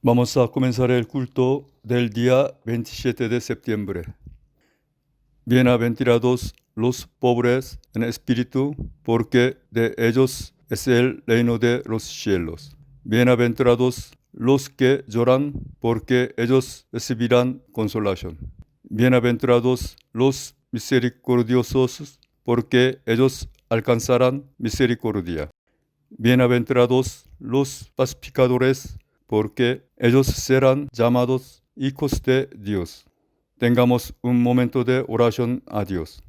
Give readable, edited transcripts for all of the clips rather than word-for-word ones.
Vamos a comenzar el culto del día 27 de septiembre. Bienaventurados los pobres en espíritu, porque de ellos es el reino de los cielos. Bienaventurados los que lloran, porque ellos recibirán consolación. Bienaventurados los misericordiosos, porque ellos alcanzarán misericordia. Bienaventurados los pacificadores, porque ellos serán llamados hijos de Dios. Tengamos un momento de oración a Dios.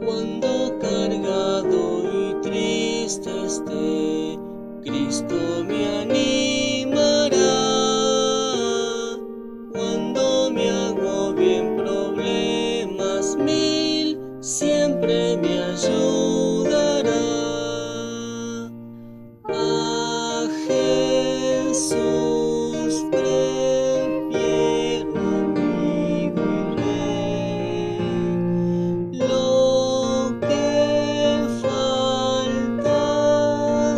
Cuando cargado y triste esté, Cristo me animará. Cuando me agobien problemas mil, siempre me ayudará. A Jesús prefiero amigo y rey. Lo que falta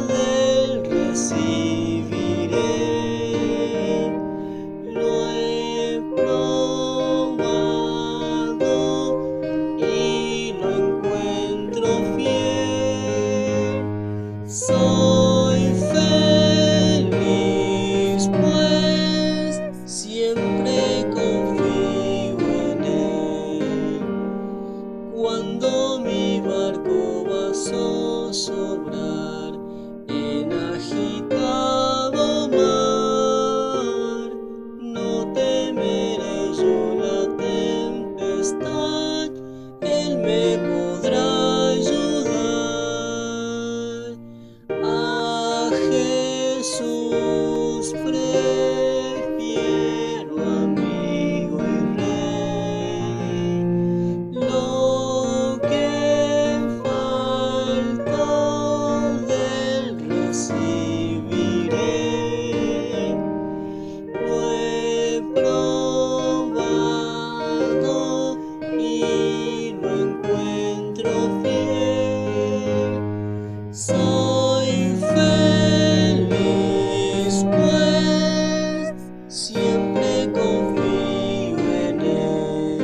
del recibiré. Lo he probado y lo encuentro fiel. Soy feliz, pues siempre confío en Él. Cuando mi barco va a zozobrar en agitado mar, no temeré yo la tempestad, Él me podrá ayudar. A Jesús prefiero amigo y rey. Lo que falta del recibiré. Lo he probado y lo encuentro fiel. Soy feliz, pues siempre confío en Él.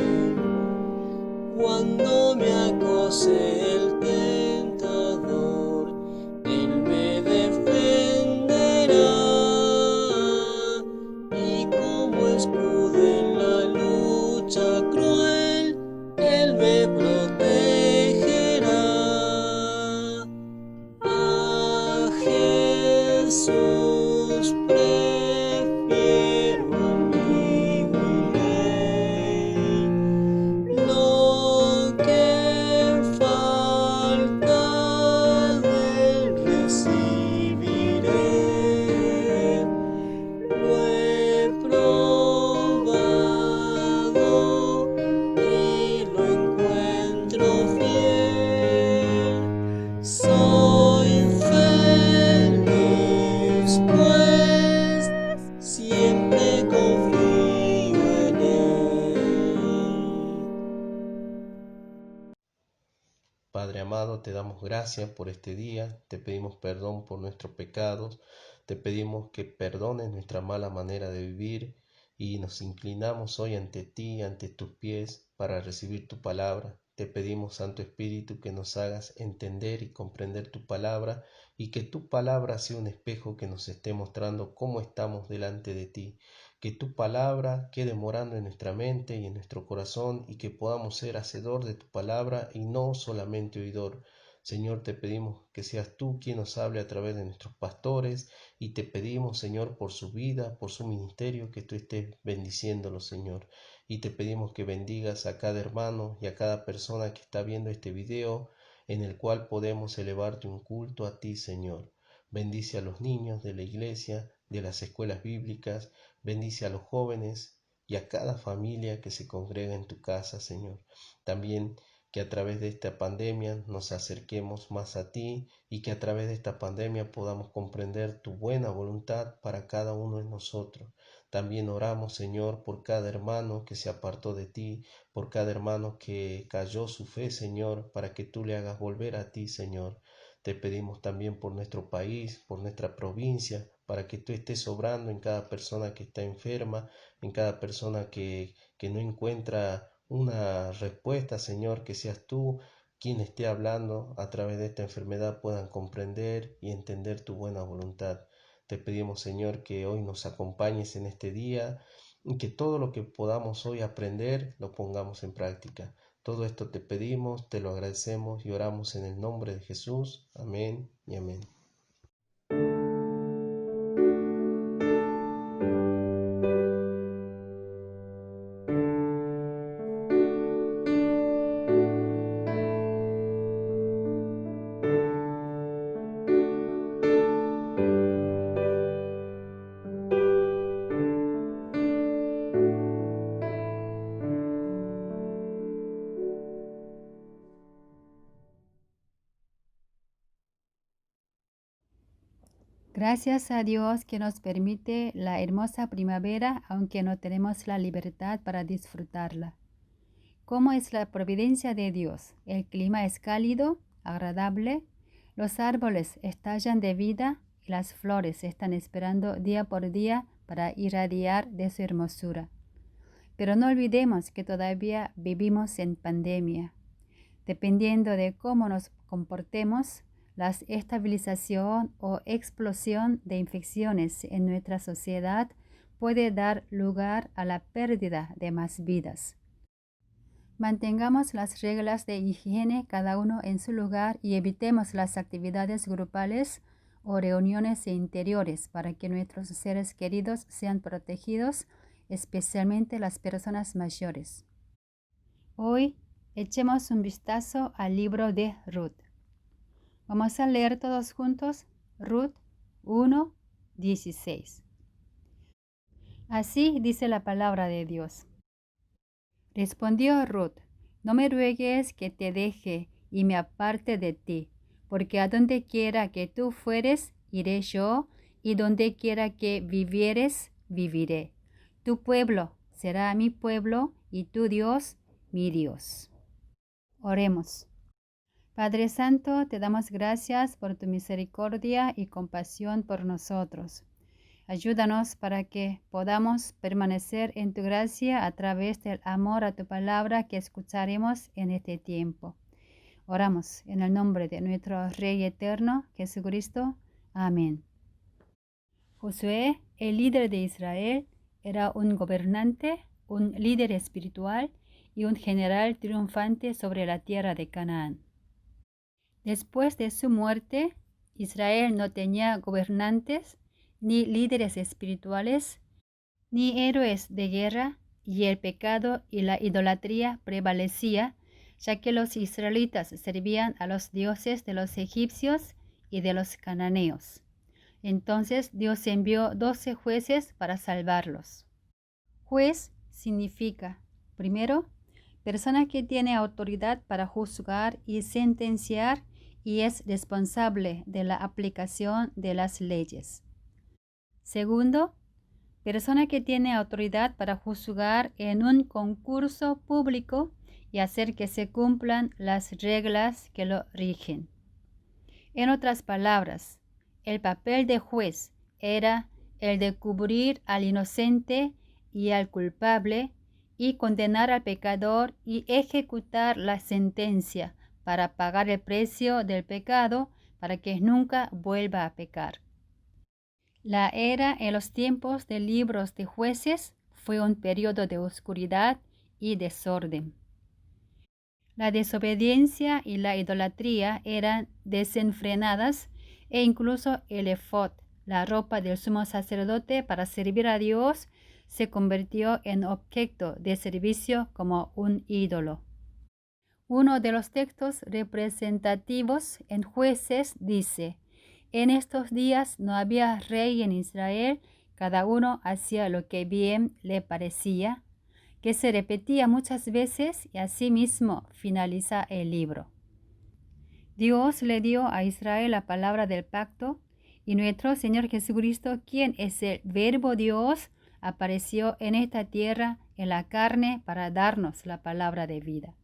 Cuando me acose el tentador, Él me defenderá. Y como escudo en la lucha cruel, Él me protegerá. A Jesús prefiero amigo y rey. Lo que falta del recibiré. Lo he probado y lo encuentro fiel. Soy feliz, te damos gracias por este día, te pedimos perdón por nuestros pecados, te pedimos que perdones nuestra mala manera de vivir y nos inclinamos hoy ante ti, ante tus pies, para recibir tu palabra. Te pedimos, Santo Espíritu, que nos hagas entender y comprender tu palabra y que tu palabra sea un espejo que nos esté mostrando cómo estamos delante de ti. Que tu palabra quede morando en nuestra mente y en nuestro corazón y que podamos ser hacedor de tu palabra y no solamente oidor. Señor, te pedimos que seas tú quien nos hable a través de nuestros pastores y te pedimos, Señor, por su vida, por su ministerio, que tú estés bendiciéndolo, Señor. Y te pedimos que bendigas a cada hermano y a cada persona que está viendo este video en el cual podemos elevarte un culto a ti, Señor. Bendice a los niños de la iglesia, de las escuelas bíblicas, bendice a los jóvenes y a cada familia que se congrega en tu casa, Señor. También que a través de esta pandemia nos acerquemos más a ti y que a través de esta pandemia podamos comprender tu buena voluntad para cada uno de nosotros. También oramos, Señor, por cada hermano que se apartó de ti, por cada hermano que cayó su fe, Señor, para que tú le hagas volver a ti, Señor. Te pedimos también por nuestro país, por nuestra provincia, para que tú estés obrando en cada persona que está enferma, en cada persona que no encuentra una respuesta, Señor, que seas tú quien esté hablando a través de esta enfermedad puedan comprender y entender tu buena voluntad. Te pedimos, Señor, que hoy nos acompañes en este día y que todo lo que podamos hoy aprender lo pongamos en práctica. Todo esto te pedimos, te lo agradecemos y oramos en el nombre de Jesús. Amén y amén. Gracias a Dios que nos permite la hermosa primavera, aunque no tenemos la libertad para disfrutarla. ¿Cómo es la providencia de Dios? El clima es cálido, agradable, los árboles estallan de vida y las flores están esperando día por día para irradiar de su hermosura. Pero no olvidemos que todavía vivimos en pandemia. Dependiendo de cómo nos comportemos, la estabilización o explosión de infecciones en nuestra sociedad puede dar lugar a la pérdida de más vidas. Mantengamos las reglas de higiene cada uno en su lugar y evitemos las actividades grupales o reuniones interiores para que nuestros seres queridos sean protegidos, especialmente las personas mayores. Hoy echemos un vistazo al libro de Ruth. Vamos a leer todos juntos Ruth 1:16. Así dice la palabra de Dios. Respondió Ruth: no me ruegues que te deje y me aparte de ti, porque a donde quiera que tú fueres, iré yo, y donde quiera que vivieres, viviré. Tu pueblo será mi pueblo, y tu Dios, mi Dios. Oremos. Padre Santo, te damos gracias por tu misericordia y compasión por nosotros. Ayúdanos para que podamos permanecer en tu gracia a través del amor a tu palabra que escucharemos en este tiempo. Oramos en el nombre de nuestro Rey eterno, Jesucristo. Amén. Josué, el líder de Israel, era un gobernante, un líder espiritual y un general triunfante sobre la tierra de Canaán. Después de su muerte, Israel no tenía gobernantes, ni líderes espirituales, ni héroes de guerra, y el pecado y la idolatría prevalecía, ya que los israelitas servían a los dioses de los egipcios y de los cananeos. Entonces Dios envió 12 jueces para salvarlos. Juez significa, primero, persona que tiene autoridad para juzgar y sentenciar y es responsable de la aplicación de las leyes. Segundo, persona que tiene autoridad para juzgar en un concurso público y hacer que se cumplan las reglas que lo rigen. En otras palabras, el papel de juez era el de cubrir al inocente y al culpable y condenar al pecador y ejecutar la sentencia para pagar el precio del pecado para que nunca vuelva a pecar. La era en los tiempos de libros de jueces fue un periodo de oscuridad y desorden. La desobediencia y la idolatría eran desenfrenadas e incluso el efod, la ropa del sumo sacerdote para servir a Dios, se convirtió en objeto de servicio como un ídolo. Uno de los textos representativos en Jueces dice: en estos días no había rey en Israel, cada uno hacía lo que bien le parecía, que se repetía muchas veces y asimismo finaliza el libro. Dios le dio a Israel la palabra del pacto y nuestro Señor Jesucristo, quien es el Verbo Dios, apareció en esta tierra en la carne para darnos la palabra de vida.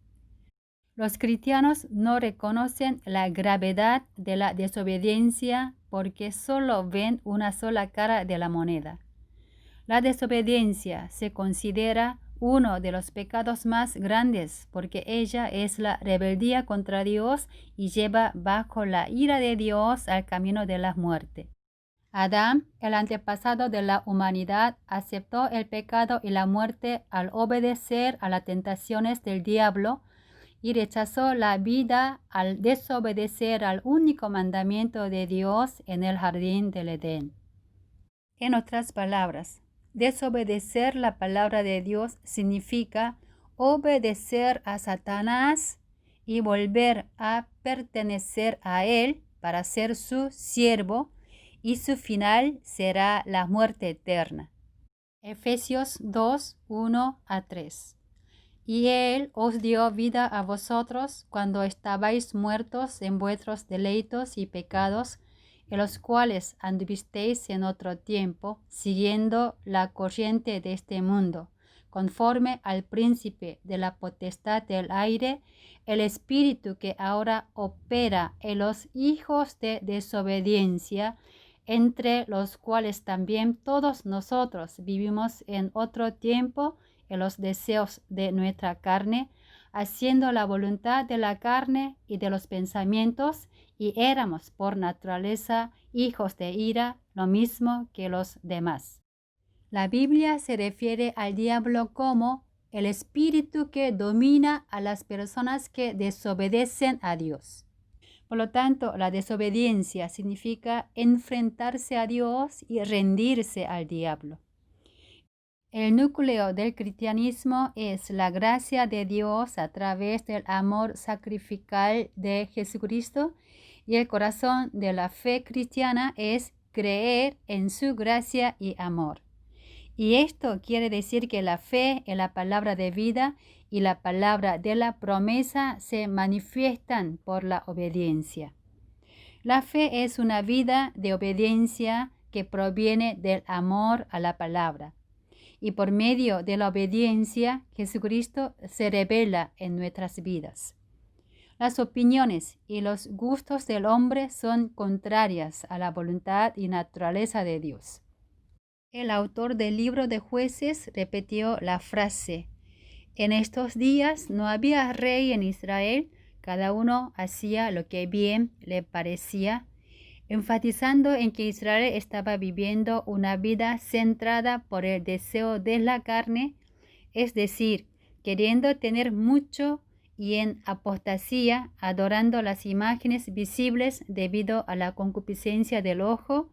Los cristianos no reconocen la gravedad de la desobediencia porque solo ven una sola cara de la moneda. La desobediencia se considera uno de los pecados más grandes porque ella es la rebeldía contra Dios y lleva bajo la ira de Dios al camino de la muerte. Adán, el antepasado de la humanidad, aceptó el pecado y la muerte al obedecer a las tentaciones del diablo y rechazó la vida al desobedecer al único mandamiento de Dios en el jardín del Edén. En otras palabras, desobedecer la palabra de Dios significa obedecer a Satanás y volver a pertenecer a él para ser su siervo, y su final será la muerte eterna. Efesios 2, 1-3. Y Él os dio vida a vosotros cuando estabais muertos en vuestros delitos y pecados, en los cuales anduvisteis en otro tiempo, siguiendo la corriente de este mundo, conforme al príncipe de la potestad del aire, el espíritu que ahora opera en los hijos de desobediencia, entre los cuales también todos nosotros vivimos en otro tiempo en los deseos de nuestra carne, haciendo la voluntad de la carne y de los pensamientos, y éramos por naturaleza hijos de ira, lo mismo que los demás. La Biblia se refiere al diablo como el espíritu que domina a las personas que desobedecen a Dios. Por lo tanto, la desobediencia significa enfrentarse a Dios y rendirse al diablo. El núcleo del cristianismo es la gracia de Dios a través del amor sacrificial de Jesucristo, y el corazón de la fe cristiana es creer en su gracia y amor. Y esto quiere decir que la fe en la palabra de vida y la palabra de la promesa se manifiestan por la obediencia. La fe es una vida de obediencia que proviene del amor a la palabra. Y por medio de la obediencia, Jesucristo se revela en nuestras vidas. Las opiniones y los gustos del hombre son contrarias a la voluntad y naturaleza de Dios. El autor del libro de Jueces repitió la frase: en estos días no había rey en Israel, cada uno hacía lo que bien le parecía, enfatizando en que Israel estaba viviendo una vida centrada por el deseo de la carne, es decir, queriendo tener mucho y en apostasía, adorando las imágenes visibles debido a la concupiscencia del ojo.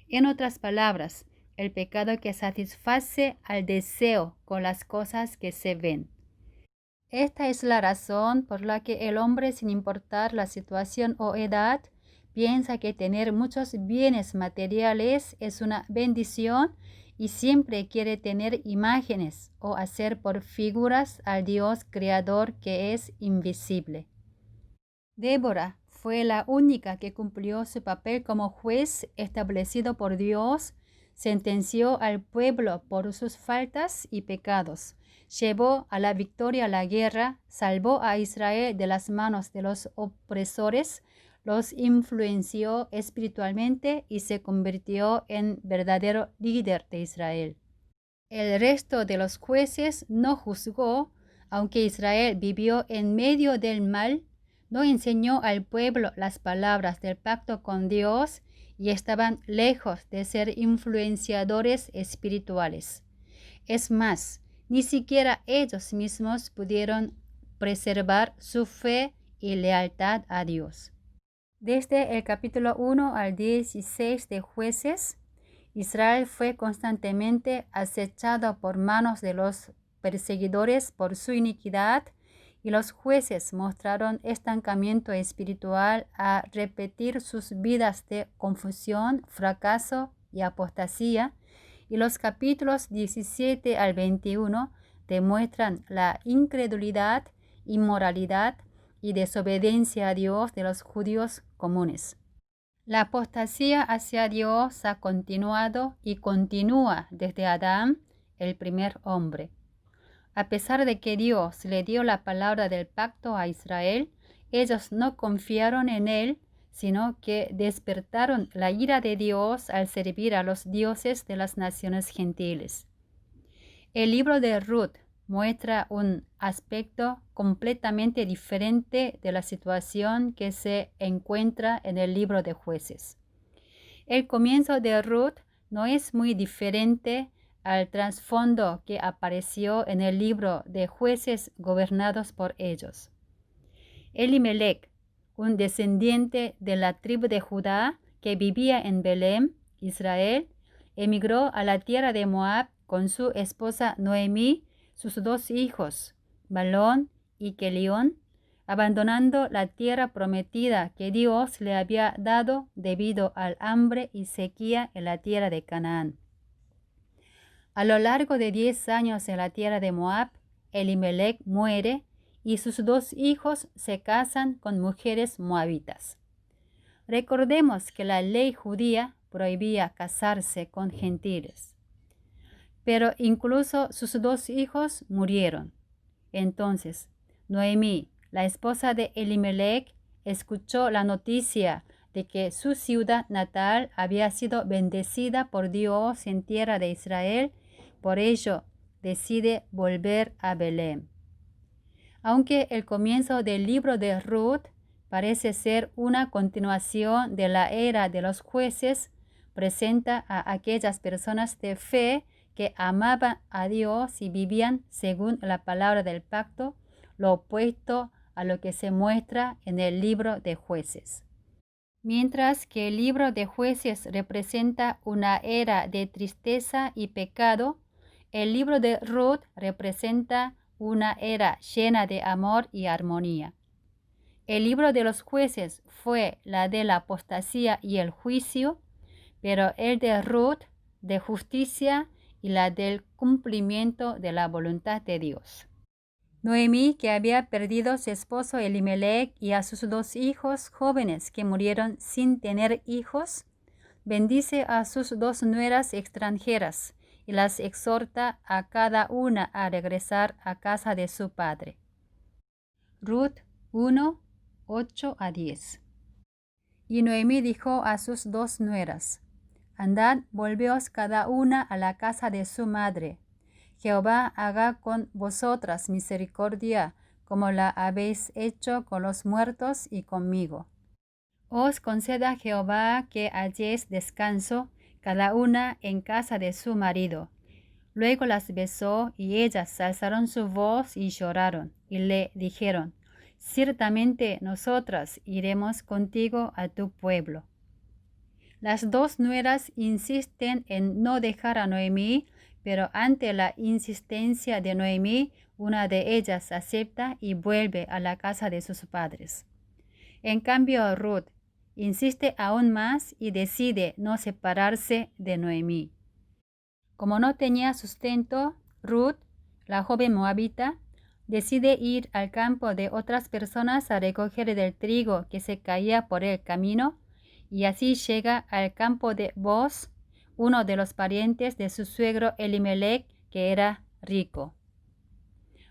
En otras palabras, el pecado que satisface al deseo con las cosas que se ven. Esta es la razón por la que el hombre, sin importar la situación o edad, piensa que tener muchos bienes materiales es una bendición y siempre quiere tener imágenes o hacer por figuras al Dios creador que es invisible. Débora fue la única que cumplió su papel como juez establecido por Dios, sentenció al pueblo por sus faltas y pecados, llevó a la victoria la guerra, salvó a Israel de las manos de los opresores, los influenció espiritualmente y se convirtió en verdadero líder de Israel. El resto de los jueces no juzgó, aunque Israel vivió en medio del mal, no enseñó al pueblo las palabras del pacto con Dios y estaban lejos de ser influenciadores espirituales. Es más, ni siquiera ellos mismos pudieron preservar su fe y lealtad a Dios. Desde el capítulo 1 al 16 de Jueces, Israel fue constantemente acechado por manos de los perseguidores por su iniquidad, y los jueces mostraron estancamiento espiritual a repetir sus vidas de confusión, fracaso y apostasía, y los capítulos 17 al 21 demuestran la incredulidad, inmoralidad y desobediencia a Dios de los judíos comunes. La apostasía hacia Dios ha continuado y continúa desde Adán, el primer hombre. A pesar de que Dios le dio la palabra del pacto a Israel, ellos no confiaron en él, sino que despertaron la ira de Dios al servir a los dioses de las naciones gentiles. El libro de Ruth muestra un aspecto completamente diferente de la situación que se encuentra en el libro de Jueces. El comienzo de Ruth no es muy diferente al trasfondo que apareció en el libro de Jueces gobernados por ellos. Elimelech, un descendiente de la tribu de Judá que vivía en Belén, Israel, emigró a la tierra de Moab con su esposa Noemí, sus dos hijos, Malón y Kelión, abandonando la tierra prometida que Dios le había dado debido al hambre y sequía en la tierra de Canaán. A lo largo de 10 años en la tierra de Moab, Elimelech muere y sus dos hijos se casan con mujeres moabitas. Recordemos que la ley judía prohibía casarse con gentiles. Pero incluso sus dos hijos murieron. Entonces, Noemí, la esposa de Elimelech, escuchó la noticia de que su ciudad natal había sido bendecida por Dios en tierra de Israel. Por ello, decide volver a Belén. Aunque el comienzo del libro de Ruth parece ser una continuación de la era de los jueces, presenta a aquellas personas de fe que amaban a Dios y vivían según la palabra del pacto, lo opuesto a lo que se muestra en el libro de Jueces. Mientras que el libro de Jueces representa una era de tristeza y pecado, el libro de Ruth representa una era llena de amor y armonía. El libro de los Jueces fue la de la apostasía y el juicio, pero el de Ruth de justicia y la del cumplimiento de la voluntad de Dios. Noemí, que había perdido a su esposo Elimelech y a sus dos hijos jóvenes que murieron sin tener hijos, bendice a sus dos nueras extranjeras y las exhorta a cada una a regresar a casa de su padre. Ruth 1, 8 a 10. Y Noemí dijo a sus dos nueras: Andad, volveos cada una a la casa de su madre. Jehová haga con vosotras misericordia, como la habéis hecho con los muertos y conmigo. Os conceda Jehová que halléis descanso, cada una en casa de su marido. Luego las besó, y ellas alzaron su voz y lloraron, y le dijeron: Ciertamente nosotras iremos contigo a tu pueblo. Las dos nueras insisten en no dejar a Noemí, pero ante la insistencia de Noemí, una de ellas acepta y vuelve a la casa de sus padres. En cambio, Ruth insiste aún más y decide no separarse de Noemí. Como no tenía sustento, Ruth, la joven moabita, decide ir al campo de otras personas a recoger del trigo que se caía por el camino, y así llega al campo de Booz, uno de los parientes de su suegro Elimelech, que era rico.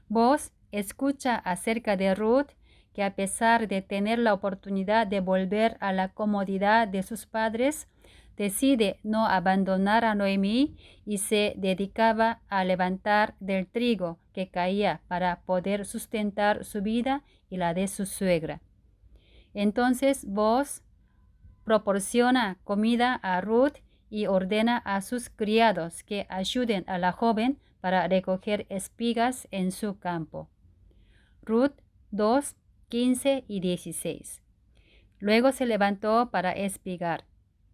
Vos escucha acerca de Ruth, que a pesar de tener la oportunidad de volver a la comodidad de sus padres, decide no abandonar a Noemí y se dedicaba a levantar del trigo que caía para poder sustentar su vida y la de su suegra. Entonces Boaz proporciona comida a Ruth y ordena a sus criados que ayuden a la joven para recoger espigas en su campo. Ruth 2, 15 y 16. Luego se levantó para espigar,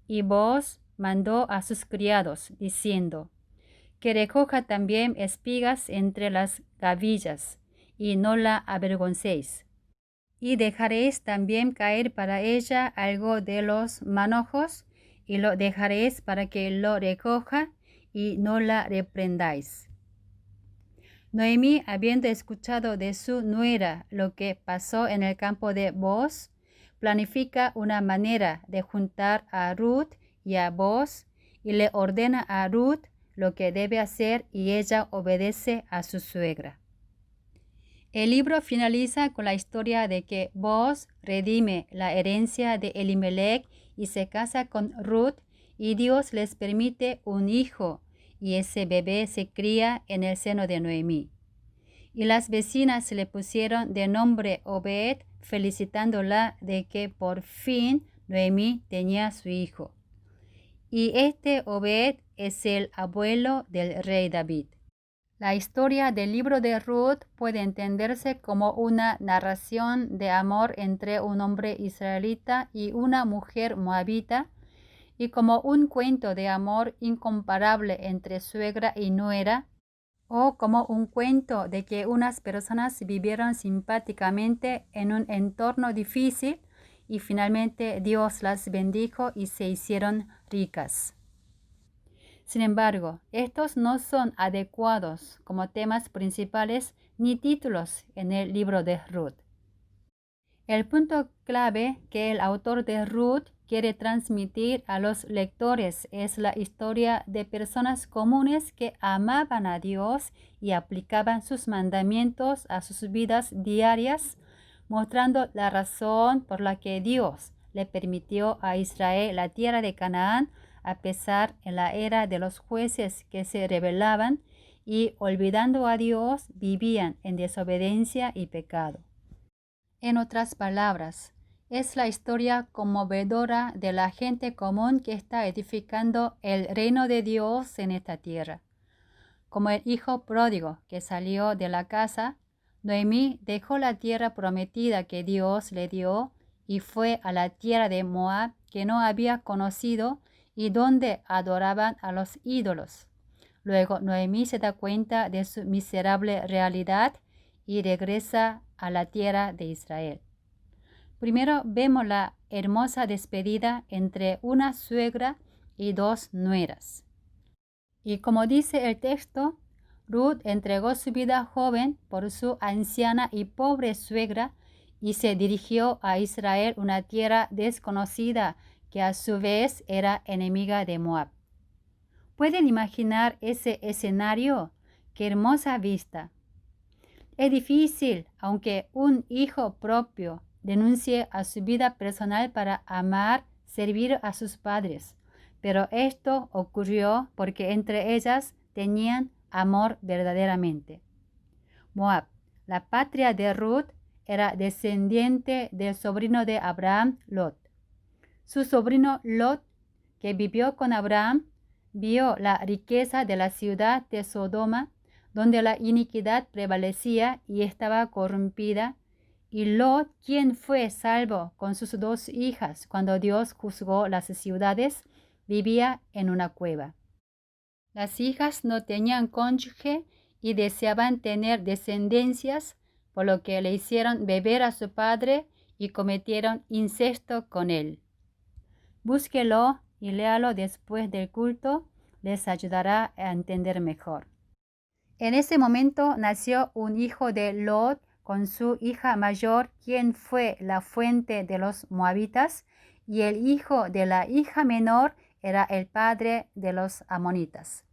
y Boaz mandó a sus criados, diciendo, que recoja también espigas entre las gavillas, y no la avergoncéis. Y dejaréis también caer para ella algo de los manojos, y lo dejaréis para que lo recoja, y no la reprendáis. Noemí, habiendo escuchado de su nuera lo que pasó en el campo de Boaz, planifica una manera de juntar a Ruth y a Boaz, y le ordena a Ruth lo que debe hacer, y ella obedece a su suegra. El libro finaliza con la historia de que Boaz redime la herencia de Elimelech y se casa con Ruth, y Dios les permite un hijo, y ese bebé se cría en el seno de Noemí. Y las vecinas le pusieron de nombre Obed, felicitándola de que por fin Noemí tenía su hijo. Y este Obed es el abuelo del rey David. La historia del libro de Ruth puede entenderse como una narración de amor entre un hombre israelita y una mujer moabita, y como un cuento de amor incomparable entre suegra y nuera, o como un cuento de que unas personas vivieron simpáticamente en un entorno difícil y finalmente Dios las bendijo y se hicieron ricas. Sin embargo, estos no son adecuados como temas principales ni títulos en el libro de Ruth. El punto clave que el autor de Ruth quiere transmitir a los lectores es la historia de personas comunes que amaban a Dios y aplicaban sus mandamientos a sus vidas diarias, mostrando la razón por la que Dios le permitió a Israel la tierra de Canaán, a pesar en la era de los jueces que se rebelaban y, olvidando a Dios, vivían en desobediencia y pecado. En otras palabras, es la historia conmovedora de la gente común que está edificando el reino de Dios en esta tierra. Como el hijo pródigo que salió de la casa, Noemí dejó la tierra prometida que Dios le dio y fue a la tierra de Moab, que no había conocido y donde adoraban a los ídolos. Luego Noemí se da cuenta de su miserable realidad y regresa a la tierra de Israel. Primero vemos la hermosa despedida entre una suegra y dos nueras. Y como dice el texto, Ruth entregó su vida joven por su anciana y pobre suegra y se dirigió a Israel, una tierra desconocida que a su vez era enemiga de Moab. ¿Pueden imaginar ese escenario? ¡Qué hermosa vista! Es difícil, aunque un hijo propio renuncie a su vida personal para amar, servir a sus padres. Pero esto ocurrió porque entre ellas tenían amor verdaderamente. Moab, la patria de Ruth, era descendiente del sobrino de Abraham, Lot. Su sobrino Lot, que vivió con Abraham, vio la riqueza de la ciudad de Sodoma, donde la iniquidad prevalecía y estaba corrompida, y Lot, quien fue salvo con sus dos hijas cuando Dios juzgó las ciudades, vivía en una cueva. Las hijas no tenían cónyuge y deseaban tener descendencias, por lo que le hicieron beber a su padre y cometieron incesto con él. Búsquelo y léalo después del culto, les ayudará a entender mejor. En ese momento nació un hijo de Lot con su hija mayor, quien fue la fuente de los moabitas, y el hijo de la hija menor era el padre de los amonitas.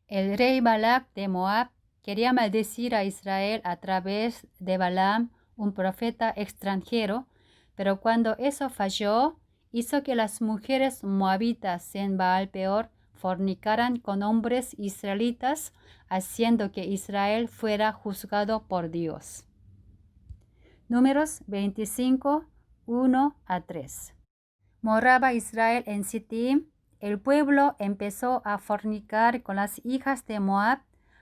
El rey Balac de Moab quería maldecir a Israel a través de Balaam, un profeta extranjero, pero cuando eso falló, hizo que las mujeres moabitas en Baal-peor fornicaran con hombres israelitas, haciendo que Israel fuera juzgado por Dios. Números 25, 1 a 3. Moraba Israel en Sittim. El pueblo empezó a fornicar con las hijas de Moab,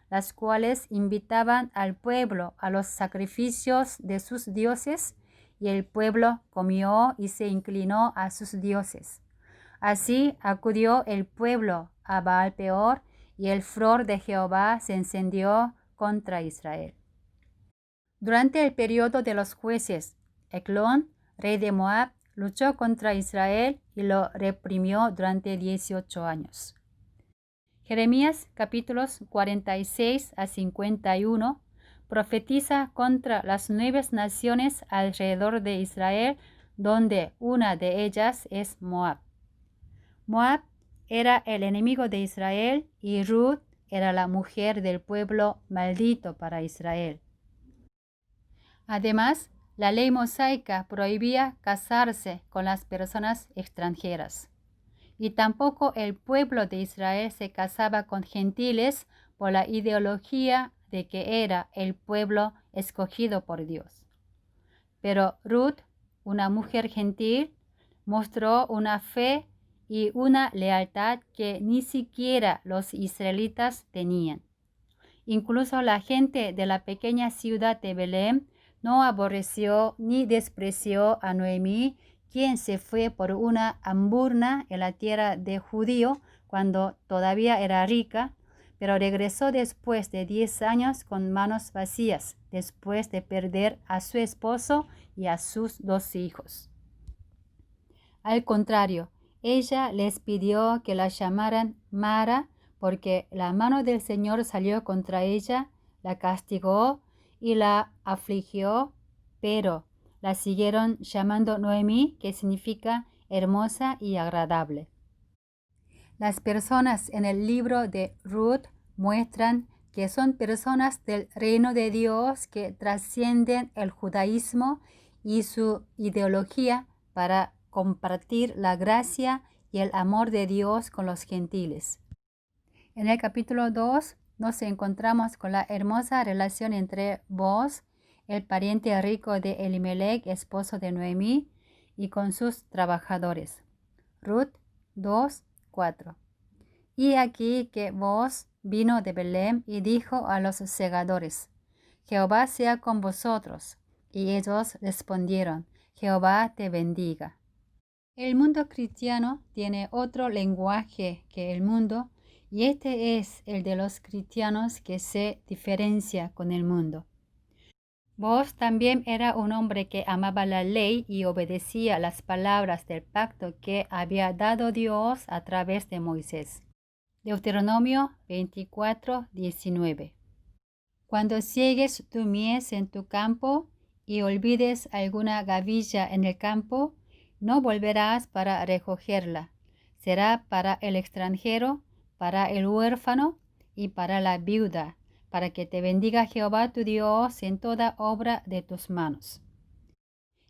las cuales invitaban al pueblo a los sacrificios de sus dioses, y el pueblo comió y se inclinó a sus dioses. Así acudió el pueblo a Baal-peor, y el furor de Jehová se encendió contra Israel. Durante el periodo de los jueces, Eglón, rey de Moab, luchó contra Israel y lo reprimió durante 18 años. Jeremías capítulos 46 a 51 profetiza contra las 9 naciones alrededor de Israel, donde una de ellas es Moab. Moab era el enemigo de Israel y Ruth era la mujer del pueblo maldito para Israel. Además, la ley mosaica prohibía casarse con las personas extranjeras. Y tampoco el pueblo de Israel se casaba con gentiles por la ideología de que era el pueblo escogido por Dios. Pero Ruth, una mujer gentil, mostró una fe y una lealtad que ni siquiera los israelitas tenían. Incluso la gente de la pequeña ciudad de Belén no aborreció ni despreció a Noemí, quien se fue por una hambruna en la tierra de Judío cuando todavía era rica, pero regresó después de 10 años con manos vacías, después de perder a su esposo y a sus 2 hijos. Al contrario, ella les pidió que la llamaran Mara, porque la mano del Señor salió contra ella, la castigó y la afligió, pero la siguieron llamando Noemí, que significa hermosa y agradable. Las personas en el libro de Ruth muestran que son personas del reino de Dios que trascienden el judaísmo y su ideología para compartir la gracia y el amor de Dios con los gentiles. En el capítulo 2 nos encontramos con la hermosa relación entre Booz, el pariente rico de Elimelech, esposo de Noemí, y con sus trabajadores. Ruth 2, 4. Y aquí que Booz vino de Belén y dijo a los segadores: Jehová sea con vosotros. Y ellos respondieron: Jehová te bendiga. El mundo cristiano tiene otro lenguaje que el mundo, y este es el de los cristianos que se diferencia con el mundo. Booz también era un hombre que amaba la ley y obedecía las palabras del pacto que había dado Dios a través de Moisés. Deuteronomio 24, 19. Cuando ciegues tu mies en tu campo y olvides alguna gavilla en el campo, no volverás para recogerla. Será para el extranjero, para el huérfano y para la viuda, para que te bendiga Jehová tu Dios en toda obra de tus manos.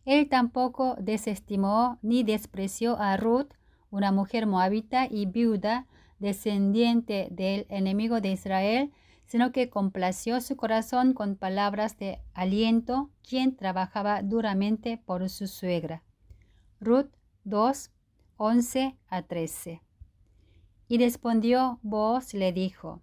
Él tampoco desestimó ni despreció a Ruth, una mujer moabita y viuda, descendiente del enemigo de Israel, sino que complació su corazón con palabras de aliento, quien trabajaba duramente por su suegra. Ruth 2, 11 a 13. Y respondió Booz, le dijo: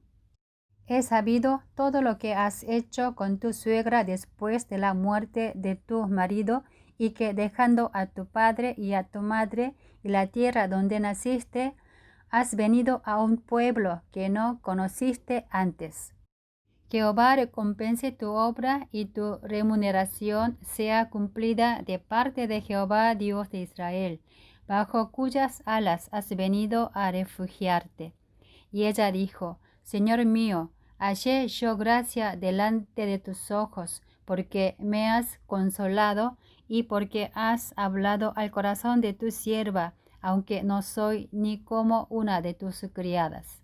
He sabido todo lo que has hecho con tu suegra después de la muerte de tu marido, y que dejando a tu padre y a tu madre y la tierra donde naciste, has venido a un pueblo que no conociste antes. Jehová recompense tu obra y tu remuneración sea cumplida de parte de Jehová Dios de Israel, bajo cuyas alas has venido a refugiarte. Y ella dijo: Señor mío, hallé yo gracia delante de tus ojos, porque me has consolado y porque has hablado al corazón de tu sierva, aunque no soy ni como una de tus criadas.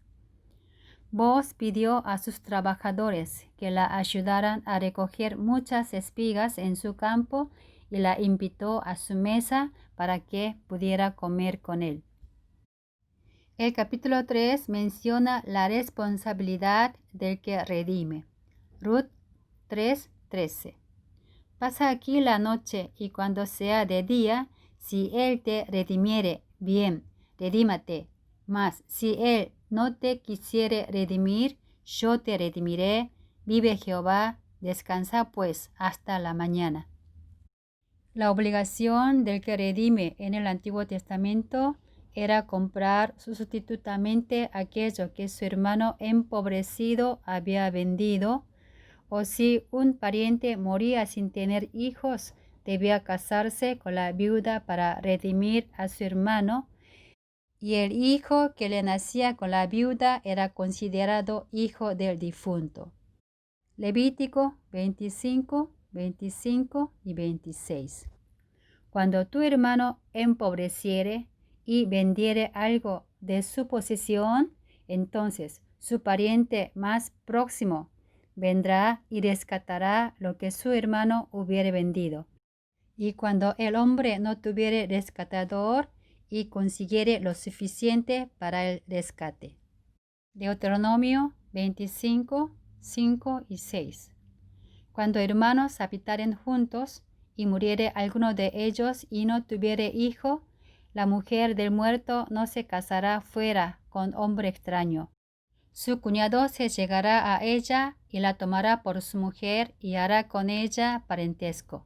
Boaz pidió a sus trabajadores que la ayudaran a recoger muchas espigas en su campo y la invitó a su mesa para que pudiera comer con él. El capítulo 3 menciona la responsabilidad del que redime. Ruth 3:13. Pasa aquí la noche y cuando sea de día, si él te redimiere, bien, redímate. Mas si él no te quisiere redimir, yo te redimiré. Vive Jehová, descansa pues hasta la mañana. La obligación del que redime en el Antiguo Testamento era comprar sustitutamente aquello que su hermano empobrecido había vendido, o si un pariente moría sin tener hijos, debía casarse con la viuda para redimir a su hermano, y el hijo que le nacía con la viuda era considerado hijo del difunto. Levítico 25, 25 y 26. Cuando tu hermano empobreciere y vendiere algo de su posesión, entonces su pariente más próximo vendrá y rescatará lo que su hermano hubiere vendido. Y cuando el hombre no tuviere rescatador y consiguiere lo suficiente para el rescate. Deuteronomio 25, 5 y 6. Cuando hermanos habitaren juntos y muriere alguno de ellos y no tuviere hijo, la mujer del muerto no se casará fuera con hombre extraño. Su cuñado se llegará a ella y la tomará por su mujer y hará con ella parentesco.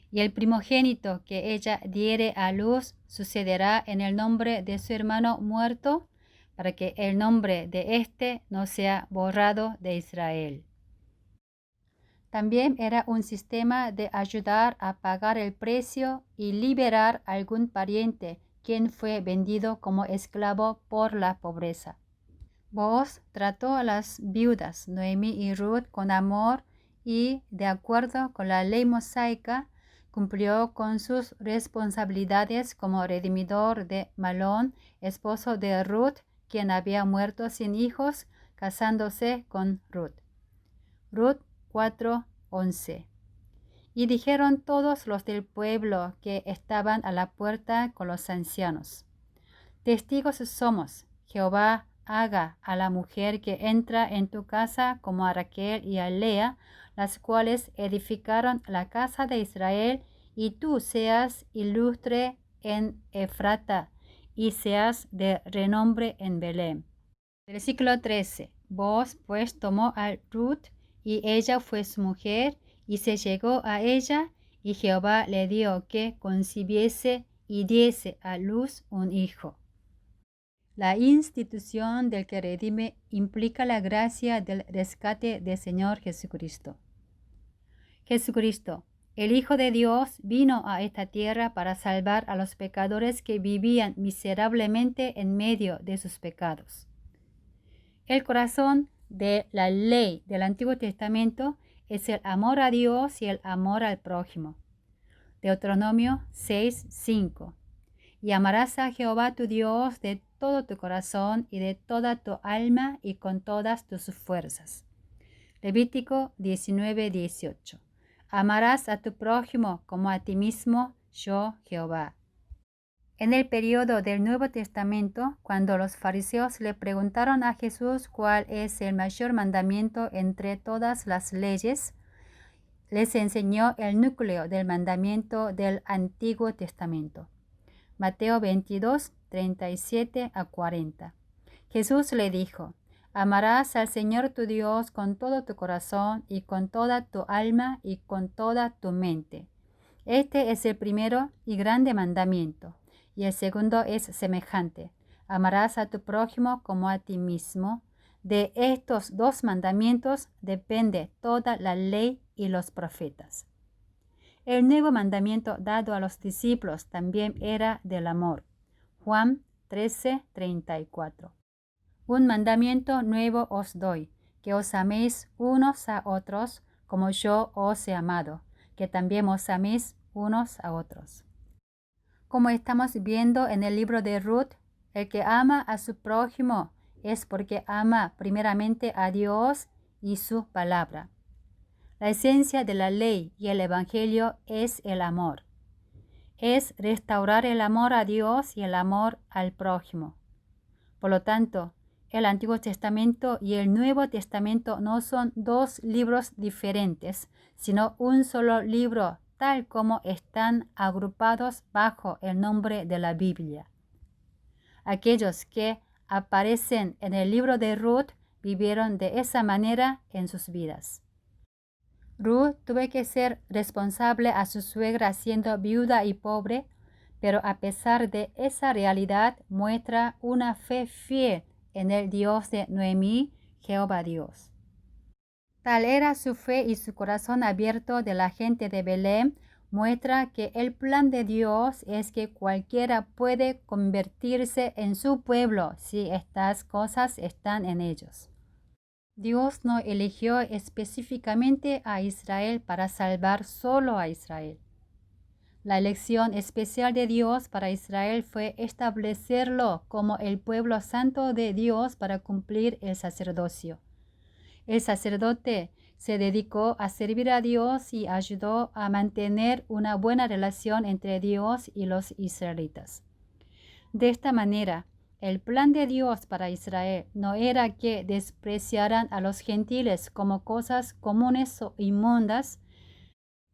Y el primogénito que ella diere a luz sucederá en el nombre de su hermano muerto, para que el nombre de éste no sea borrado de Israel. También era un sistema de ayudar a pagar el precio y liberar a algún pariente quien fue vendido como esclavo por la pobreza. Boaz trató a las viudas Noemí y Ruth con amor y, de acuerdo con la ley mosaica, cumplió con sus responsabilidades como redimidor de Malón, esposo de Ruth, quien había muerto sin hijos, casándose con Ruth. Ruth 4:11. Y dijeron todos los del pueblo que estaban a la puerta con los ancianos: testigos somos, Jehová haga a la mujer que entra en tu casa como a Raquel y a Lea, las cuales edificaron la casa de Israel, y tú seas ilustre en Efrata, y seas de renombre en Belén. Versículo 13. Boaz pues tomó a Ruth, y ella fue su mujer, y se llegó a ella, y Jehová le dio que concibiese y diese a luz un hijo. La institución del que redime implica la gracia del rescate del Señor Jesucristo. Jesucristo, el Hijo de Dios, vino a esta tierra para salvar a los pecadores que vivían miserablemente en medio de sus pecados. El corazón de la ley del Antiguo Testamento es el amor a Dios y el amor al prójimo. Deuteronomio 6:5. Y amarás a Jehová tu Dios de todo tu corazón y de toda tu alma y con todas tus fuerzas. Levítico 19:18. Amarás a tu prójimo como a ti mismo, yo Jehová. En el periodo del Nuevo Testamento, cuando los fariseos le preguntaron a Jesús cuál es el mayor mandamiento entre todas las leyes, les enseñó el núcleo del mandamiento del Antiguo Testamento. Mateo 22, 37 a 40. Jesús le dijo: amarás al Señor tu Dios con todo tu corazón y con toda tu alma y con toda tu mente. Este es el primero y grande mandamiento, y el segundo es semejante: amarás a tu prójimo como a ti mismo. De estos dos mandamientos depende toda la ley y los profetas. El nuevo mandamiento dado a los discípulos también era del amor. Juan 13:34. Un mandamiento nuevo os doy, que os améis unos a otros como yo os he amado, que también os améis unos a otros. Como estamos viendo en el libro de Ruth, el que ama a su prójimo es porque ama primeramente a Dios y su palabra. La esencia de la ley y el evangelio es el amor. Es restaurar el amor a Dios y el amor al prójimo. Por lo tanto, el Antiguo Testamento y el Nuevo Testamento no son dos libros diferentes, sino un solo libro, tal como están agrupados bajo el nombre de la Biblia. Aquellos que aparecen en el libro de Ruth vivieron de esa manera en sus vidas. Ruth tuvo que ser responsable a su suegra siendo viuda y pobre, pero a pesar de esa realidad muestra una fe fiel en el Dios de Noemí, Jehová Dios. Tal era su fe y su corazón abierto de la gente de Belén, muestra que el plan de Dios es que cualquiera puede convertirse en su pueblo si estas cosas están en ellos. Dios no eligió específicamente a Israel para salvar solo a Israel. La elección especial de Dios para Israel fue establecerlo como el pueblo santo de Dios para cumplir el sacerdocio. El sacerdote se dedicó a servir a Dios y ayudó a mantener una buena relación entre Dios y los israelitas. De esta manera, el plan de Dios para Israel no era que despreciaran a los gentiles como cosas comunes o inmundas,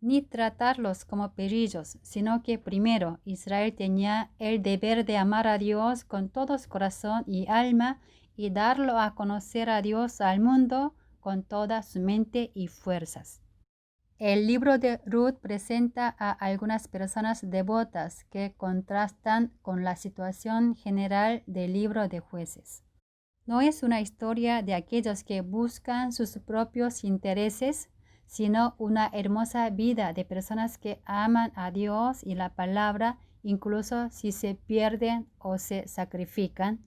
ni tratarlos como perrillos, sino que primero Israel tenía el deber de amar a Dios con todo su corazón y alma y darlo a conocer a Dios al mundo con toda su mente y fuerzas. El libro de Ruth presenta a algunas personas devotas que contrastan con la situación general del libro de Jueces. No es una historia de aquellos que buscan sus propios intereses, sino una hermosa vida de personas que aman a Dios y la palabra, incluso si se pierden o se sacrifican.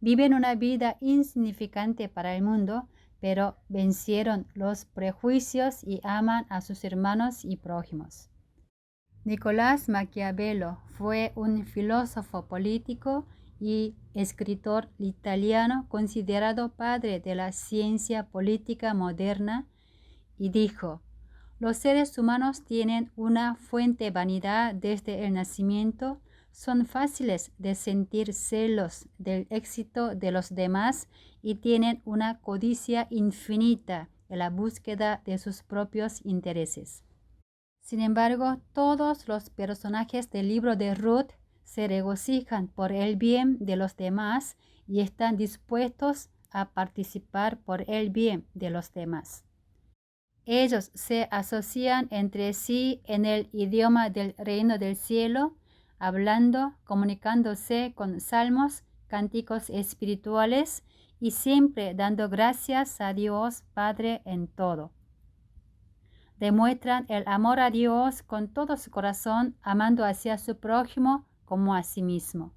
Viven una vida insignificante para el mundo, pero vencieron los prejuicios y aman a sus hermanos y prójimos. Nicolás Maquiavelo fue un filósofo político y escritor italiano considerado padre de la ciencia política moderna, y dijo: los seres humanos tienen una fuente vanidad desde el nacimiento, son fáciles de sentir celos del éxito de los demás y tienen una codicia infinita en la búsqueda de sus propios intereses. Sin embargo, todos los personajes del libro de Ruth se regocijan por el bien de los demás y están dispuestos a participar por el bien de los demás. Ellos se asocian entre sí en el idioma del reino del cielo, hablando, comunicándose con salmos, cánticos espirituales y siempre dando gracias a Dios Padre en todo. Demuestran el amor a Dios con todo su corazón, amando hacia su prójimo como a sí mismo.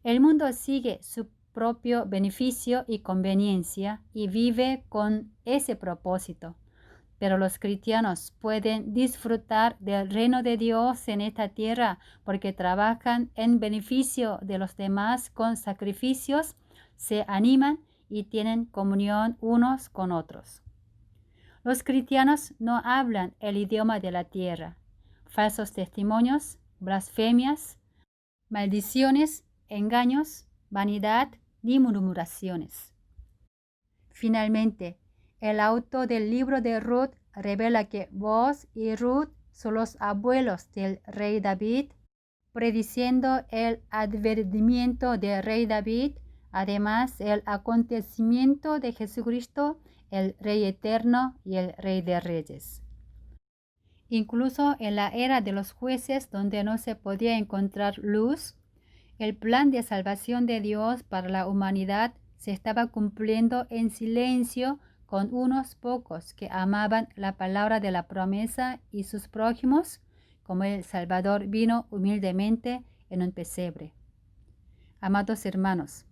El mundo sigue su propio beneficio y conveniencia y vive con ese propósito. Pero los cristianos pueden disfrutar del reino de Dios en esta tierra porque trabajan en beneficio de los demás con sacrificios, se animan y tienen comunión unos con otros. Los cristianos no hablan el idioma de la tierra. Falsos testimonios, blasfemias, maldiciones, engaños, vanidad ni murmuraciones. Finalmente, el autor del libro de Ruth revela que Booz y Ruth son los abuelos del rey David, prediciendo el advenimiento del rey David, además el acontecimiento de Jesucristo, el Rey eterno y el Rey de Reyes. Incluso en la era de los jueces, donde no se podía encontrar luz, el plan de salvación de Dios para la humanidad se estaba cumpliendo en silencio con unos pocos que amaban la palabra de la promesa y sus prójimos, como el Salvador vino humildemente en un pesebre. Amados hermanos,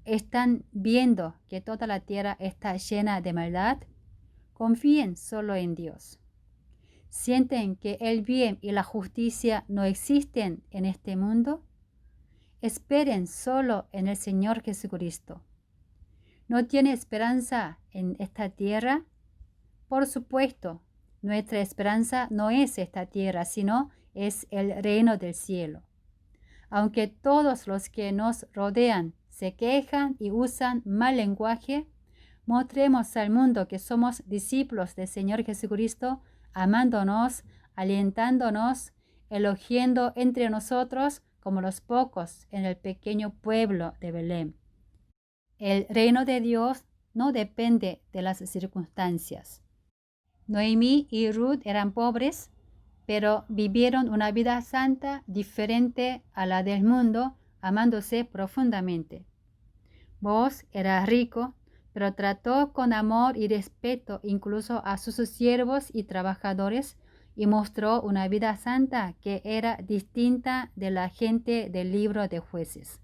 ¿están viendo que toda la tierra está llena de maldad? Confíen solo en Dios. ¿Sienten que el bien y la justicia no existen en este mundo? Esperen solo en el Señor Jesucristo. ¿No tiene esperanza en esta tierra? Por supuesto, nuestra esperanza no es esta tierra, sino es el reino del cielo. Aunque todos los que nos rodean se quejan y usan mal lenguaje, mostremos al mundo que somos discípulos del Señor Jesucristo, amándonos, alentándonos, elogiando entre nosotros como los pocos en el pequeño pueblo de Belén. El reino de Dios no depende de las circunstancias. Noemí y Ruth eran pobres, pero vivieron una vida santa diferente a la del mundo, amándose profundamente. Boaz era rico, pero trató con amor y respeto incluso a sus siervos y trabajadores y mostró una vida santa que era distinta de la gente del libro de Jueces.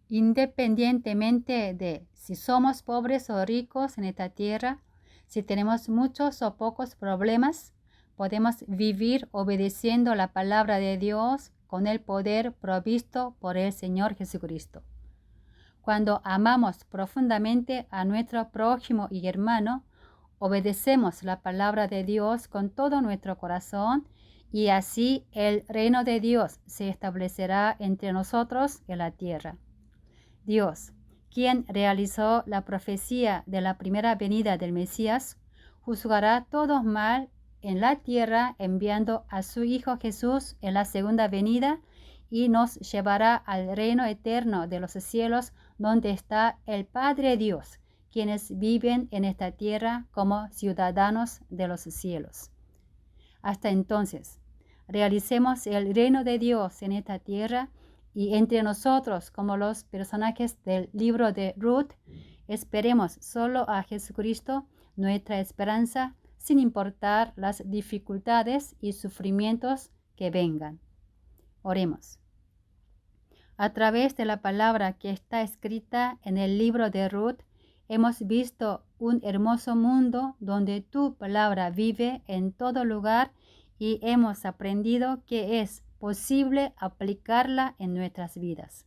Independientemente de si somos pobres o ricos en esta tierra, si tenemos muchos o pocos problemas, podemos vivir obedeciendo la palabra de Dios con el poder provisto por el Señor Jesucristo. Cuando amamos profundamente a nuestro prójimo y hermano, obedecemos la palabra de Dios con todo nuestro corazón y así el reino de Dios se establecerá entre nosotros en la tierra. Dios, quien realizó la profecía de la primera venida del Mesías, juzgará todo mal en la tierra enviando a su Hijo Jesús en la segunda venida y nos llevará al reino eterno de los cielos donde está el Padre Dios, quienes viven en esta tierra como ciudadanos de los cielos. Hasta entonces, realicemos el reino de Dios en esta tierra y entre nosotros, como los personajes del libro de Ruth, esperemos solo a Jesucristo, nuestra esperanza, sin importar las dificultades y sufrimientos que vengan. Oremos. A través de la palabra que está escrita en el libro de Ruth, hemos visto un hermoso mundo donde tu palabra vive en todo lugar y hemos aprendido que es posible aplicarla en nuestras vidas.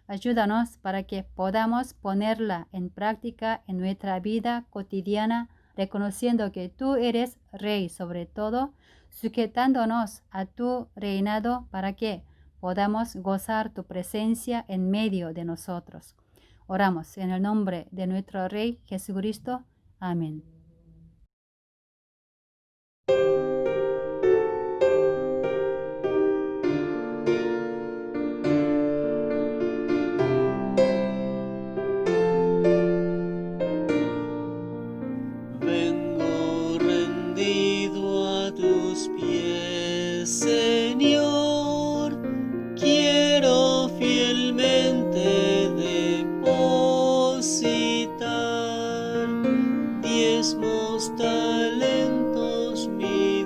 Ayúdanos para que podamos ponerla en práctica en nuestra vida cotidiana, reconociendo que tú eres Rey sobre todo, sujetándonos a tu reinado para que podamos gozar tu presencia en medio de nosotros. Oramos en el nombre de nuestro Rey Jesucristo. Amén. Vengo rendido a tus pies, Señor. Quiero fielmente depositar diezmos, talentos, mi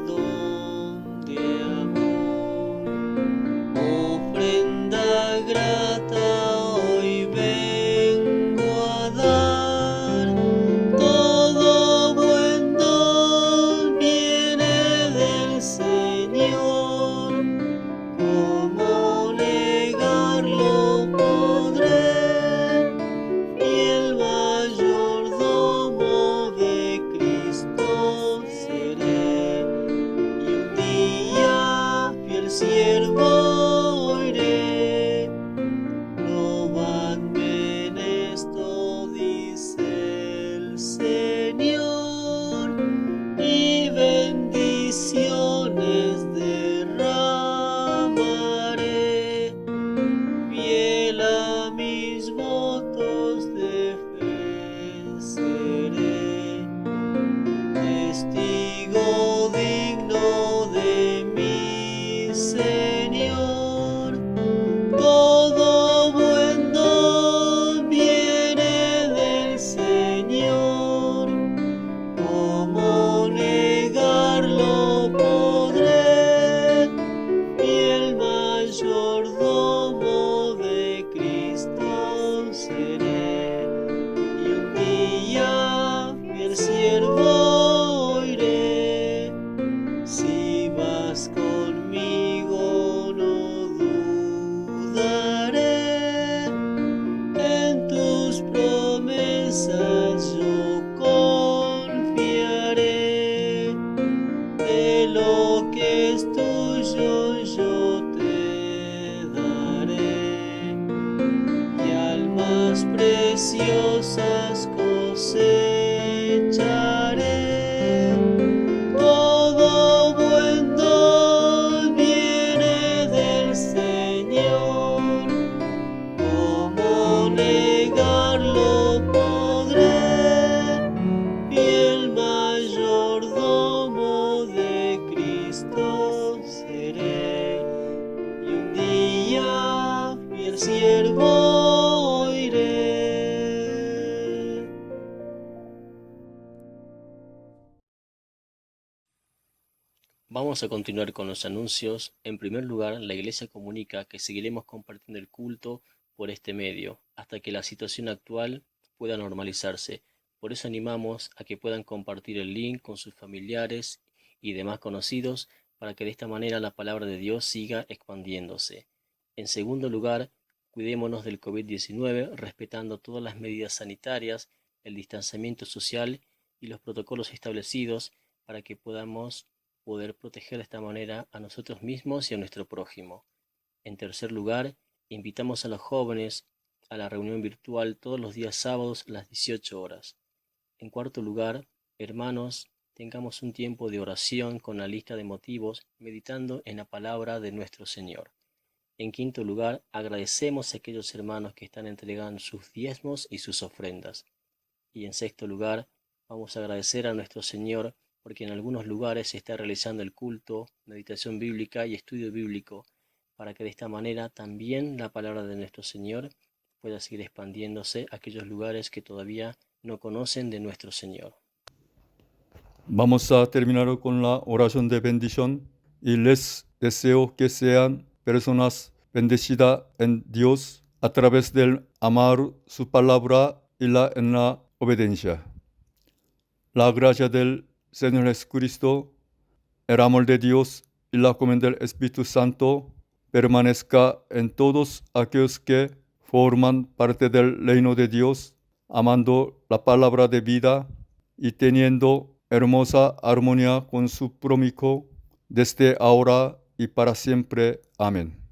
cosechas preciosas cosecharé. Todo buen don viene del Señor. ¿Cómo negarlo podré? Fiel mayordomo de Cristo seré. Y un día fiel siervo iré. Vamos a continuar con los anuncios. En primer lugar, la Iglesia comunica que seguiremos compartiendo el culto por este medio, hasta que la situación actual pueda normalizarse. Por eso animamos a que puedan compartir el link con sus familiares y demás conocidos, para que de esta manera la palabra de Dios siga expandiéndose. En segundo lugar, cuidémonos del COVID-19, respetando todas las medidas sanitarias, el distanciamiento social y los protocolos establecidos, para que podamos poder proteger de esta manera a nosotros mismos y a nuestro prójimo. En tercer lugar, invitamos a los jóvenes a la reunión virtual todos los días sábados a las 18 horas. En cuarto lugar, hermanos, tengamos un tiempo de oración con la lista de motivos, meditando en la palabra de nuestro Señor. En quinto lugar, agradecemos a aquellos hermanos que están entregando sus diezmos y sus ofrendas. Y en sexto lugar, vamos a agradecer a nuestro Señor porque en algunos lugares se está realizando el culto, meditación bíblica y estudio bíblico, para que de esta manera también la palabra de nuestro Señor pueda seguir expandiéndose a aquellos lugares que todavía no conocen de nuestro Señor. Vamos a terminar con la oración de bendición y les deseo que sean personas bendecidas en Dios a través del amar su palabra y en la obediencia. La gracia del Señor Jesucristo, el amor de Dios y la comunión del Espíritu Santo permanezca en todos aquellos que forman parte del reino de Dios, amando la palabra de vida y teniendo hermosa armonía con su prójimo desde ahora y para siempre. Amén.